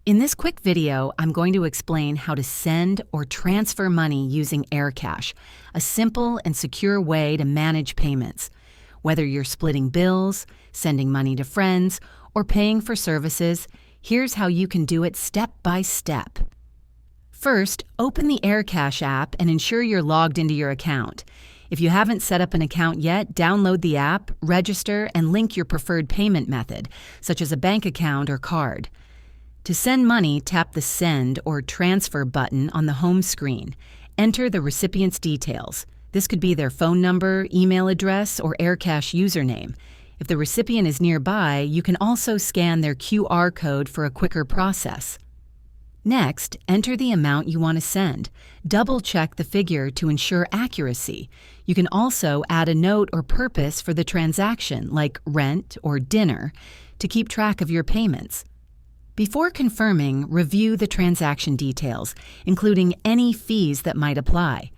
In this quick video, I'm going to explain how to send or transfer money using Aircash, a simple and secure way to manage payments. Whether you're splitting bills, sending money to friends, or paying for services, here's how you can do it step by step. First, open the Aircash app and ensure you're logged into your account. If you haven't set up an account yet, download the app, register, and link your preferred payment method, such as a bank account or card. To send money, tap the Send or Transfer button on the home screen. Enter the recipient's details. This could be their phone number, email address, or Aircash username. If the recipient is nearby, you can also scan their QR code for a quicker process. Next, enter the amount you want to send. Double-check the figure to ensure accuracy. You can also add a note or purpose for the transaction, like rent or dinner, to keep track of your payments. Before confirming, review the transaction details, including any fees that might apply.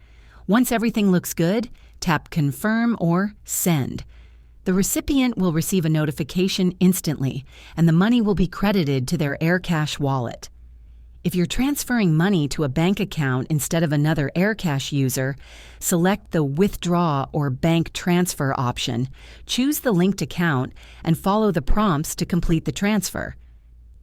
Once everything looks good, tap Confirm or Send. The recipient will receive a notification instantly, and the money will be credited to their Aircash wallet. If you're transferring money to a bank account instead of another Aircash user, select the Withdraw or Bank Transfer option, choose the linked account, and follow the prompts to complete the transfer.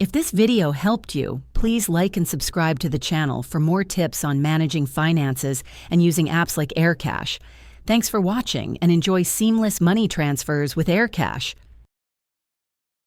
If this video helped you, please like and subscribe to the channel for more tips on managing finances and using apps like Aircash. Thanks for watching and enjoy seamless money transfers with Aircash.